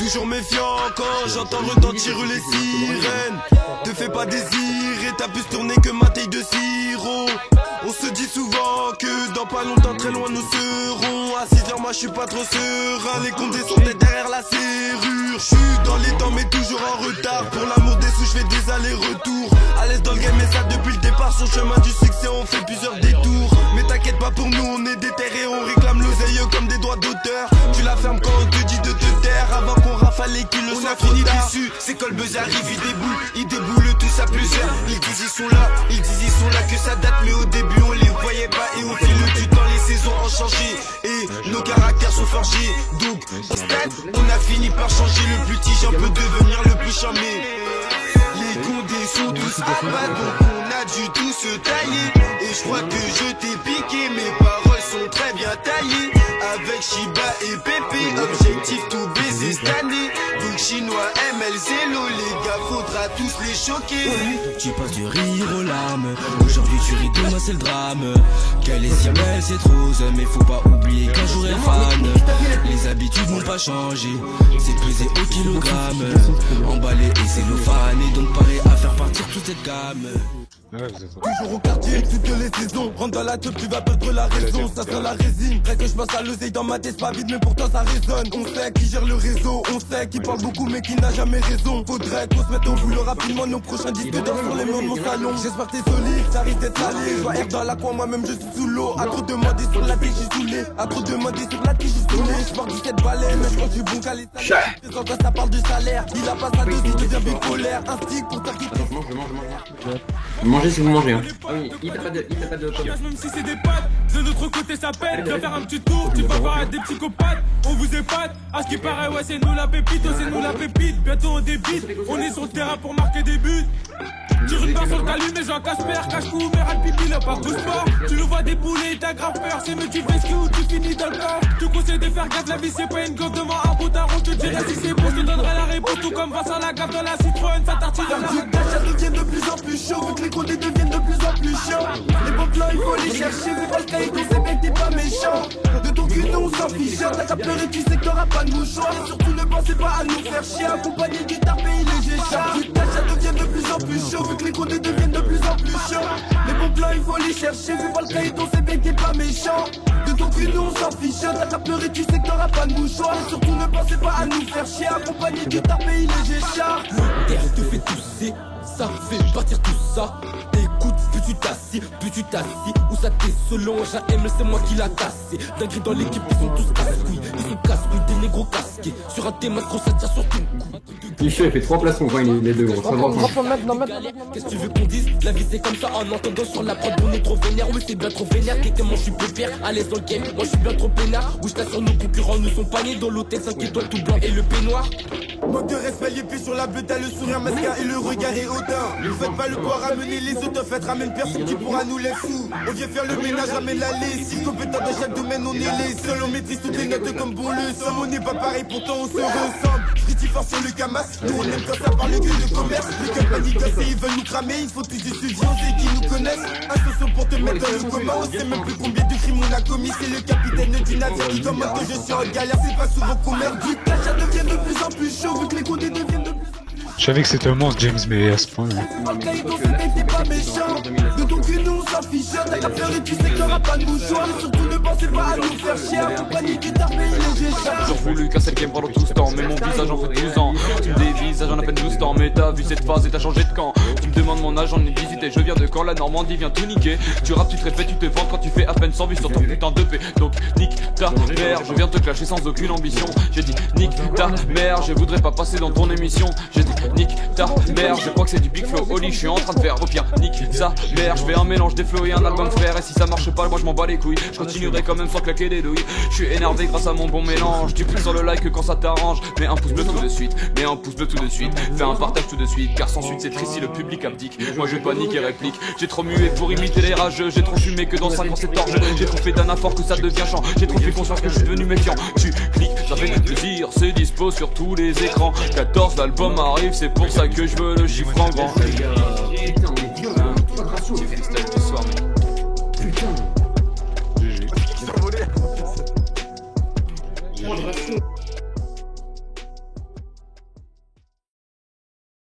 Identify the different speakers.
Speaker 1: Toujours méfiant quand j'entends retentir les sirènes. Te fais pas désirer, t'as plus tourné que ma taille de sirop. On se dit souvent que dans pas longtemps très loin nous serons. À 6h moi je suis pas trop serein. Les condés sont derrière la serrure. Je suis dans les temps mais toujours en retard. Pour l'amour des sous je fais des allers-retours. À l'aise dans le game mais ça depuis le départ. Sur le chemin du succès on fait plusieurs détours. Mais t'inquiète pas pour nous on est déterrés. On réclame l'oseille comme des droits d'auteur. Tu la fermes quand on te dit de te taire. Avant qu'on rafale les kilos on a fini dessus. C'est quand le buzz arrive il déboule tous à plusieurs. Ils disent ils sont là que ça date. Mais au début on les voyait pas. Et au fil du temps les saisons ont changé. Et nos caractères sont forgés. Donc au stade on a fini par changer. Le plus petit j'en peux devenir le plus charmé. Les condés sont tous à bas, donc on a dû tous se tailler. Et je crois que je t'ai piqué, mes paroles sont très bien taillées. Avec Shiba et Pépé, objectif tout baiser cette année. Donc chinois, ML, Zélo, les gars, faudra tous les choquer.
Speaker 2: Tu passes du rire aux larmes, aujourd'hui tu ris, demain c'est le drame. Qu'elle est si belle, c'est trop, mais faut pas oublier qu'un jour elle fane. Les habitudes n'ont pas changé, c'est pesé au kilogramme. Emballé et cellophane, et donc pareil à faire partir toute cette gamme.
Speaker 1: Toujours au quartier, toutes les saisons. Rentre dans la teuf, tu vas perdre la raison. Ça sent la résine. Vrai que je passe à l'oseille dans ma tête, c'est pas vide, mais pourtant ça résonne. On sait qui gère le réseau, on sait qui parle beaucoup, mais qui n'a jamais raison. Faudrait qu'on se mette au boulot rapidement. Nos prochains disques d'or sur les murs de mon salon. J'espère que t'es solide, ça risque d'être salé. Je vois R dans la coin, moi-même je suis sous l'eau. À trop demander sur la tige, j'suis saoulé. À trop demander sur la tige, j'suis saoulé. J'pars 17 balais, mais j'crois que j'suis bon calé. Quand ça parle de salaire, il a pas sa dose, il devient bipolaire. Un stick pour faire quitter.
Speaker 3: Mangez si vous mangez hein.
Speaker 4: Ah oui, il t'a pas de
Speaker 5: Même si c'est des pattes, de notre côté ça pète. Viens faire un petit tour, tu vas voir des psychopathes. On vous épate, à ce qui paraît ouais c'est nous la pépite, oh, c'est nous la pépite. Bientôt on débite, on est sur le terrain pour marquer des buts. Tire une barre sur le calumet, mais Jean Casper, cache-cou, mais râle pipi, là pas de sport. Tu nous vois débouler, t'as grave peur, c'est mieux tu fais ce ou tu finis dans le corps. Tu conseilles de faire gaffe, la vie c'est pas une gomme, demain un boutard, on te dirait si c'est bon, je te donnerai la réponse, tout comme Vincent la gaffe dans la Citroën, ça tartine dans la
Speaker 1: Ça devient de plus en plus chaud, vu que les condés deviennent de plus en plus chiants. Les bons plans il faut les chercher, vu pas le cahier, tu sais bien que t'es pas méchant. De ton cul nous on s'en fiche, t'as qu'à pleurer, tu sais que t'auras pas de mouchoir. Et surtout ne pensez pas à nous faire chier, accompagné guitare, pays léger chat. Ça devient de plus en plus chaud, vu que les condés deviennent de plus en plus chiants. Les bons plans il faut les chercher, vu pas le cahier, tu sais bien que t'es pas méchant. De ton cul nous on s'en fiche, t'as qu'à pleurer, tu sais que t'auras pas de mouchoir. Et surtout ne pensez pas à nous faire chier, accompagné guitare, pays léger chat.
Speaker 2: Terre te fait tousser, ça fait partir tout ça. Écoute, plus tu t'assis, ou ça t'est selon J.A.M, c'est moi qui l'a cassé. Dinguerie dans l'équipe, ils sont tous casse-couilles, ils sont casse-couilles, des négros casqués. Sur un thème, gros, ça tient sur ton cou.
Speaker 3: Michel il fait 3 placements quand il est deux gros.
Speaker 2: Qu'est-ce que tu veux qu'on dise? La vie c'est comme ça, en entendant sur la prod, on est trop vénère, oui c'est bien trop vénère. Quelqu'un je suis pépère, à l'aise dans le game, moi je suis bien trop peinard. Où je t'assure nos concurrents nous sont paniers dans l'hôtel 5 étoiles tout blanc et le peignoir.
Speaker 1: Manque de respect, les pieds sur la bleue, t'as le sourire masqué et le regard est hautain. Ne faites pas le poids, ramenez les autres, faites ramène personne qui pourra nous les fous. On vient faire le ménage, ramène la lessive. Compétent dans chaque domaine, on est les seuls. On maîtrise toutes les notes comme bon le somme. On n'est pas pareil, pourtant on se ressemble. Streety fort sur le camas, nous on aime quand ça parle que de commerce. Les gars paniquent, ils veulent nous cramer. Il faut tous du suivi, on sait qui nous connaissent. Un socio pour te mettre dans le coma. On sait même plus combien de crimes on a commis. C'est le capitaine du navire qui commande que je suis en galère. C'est pas souvent qu'on merde. Du clash, ça devient de plus en plus chaud. Vu que les condés deviennent de plus en plus.
Speaker 6: Je savais que c'était un monstre, James, mais à ce point.
Speaker 1: T'es pas méchant, de ton cul nous on s'en fiche. T'as qu'à pleurer, tu sais que t'auras pas de mouchoir. Et surtout ne pensez pas à nous faire chier. Accompagné guitare, pays léger chat.
Speaker 4: J'ai toujours voulu casser le game pendant tout ce temps, mais mon visage en fait 12 ans. Tu me dévisages en à peine 12 ans, mais t'as vu cette phase et t'as changé de camp. Tu me demandes mon âge, j'en ai 18 et je viens de quand la Normandie vient tout niquer. Tu rappes, tu te répètes, tu te vends quand tu fais à peine 100 vues sur ton putain de paix. Donc nique ta mère, je viens te clasher sans aucune ambition. J'ai dit nique ta mère, je voudrais pas passer dans ton émission. J'ai dit nique ta mère, je crois que c'est du big flow. Oli, je suis en train de faire au pire, nique sa mère. Je fais un mélange des flows et un album frère. Et si ça marche pas, moi je m'en bats les couilles. Je continuerai quand même sans claquer des douilles. Je suis énervé grâce à mon bon mélange. Tu cliques sur le like quand ça t'arrange. Mets un pouce bleu tout de suite, mets un pouce bleu tout de suite. Fais un partage tout de suite, car sans suite c'est triste si le public abdique. Moi je panique et réplique. J'ai trop mué pour imiter les rageux. J'ai trop fumé que dans 5 ans c'est orge. J'ai trop fait d'un effort que ça devient chant. J'ai trop fait conscience que je suis devenu méfiant. Tu cliques, ça fait du plaisir. C'est dispo sur tous les écrans. 14 l'album arrive, c'est pour ça que je veux le chiffre en grand.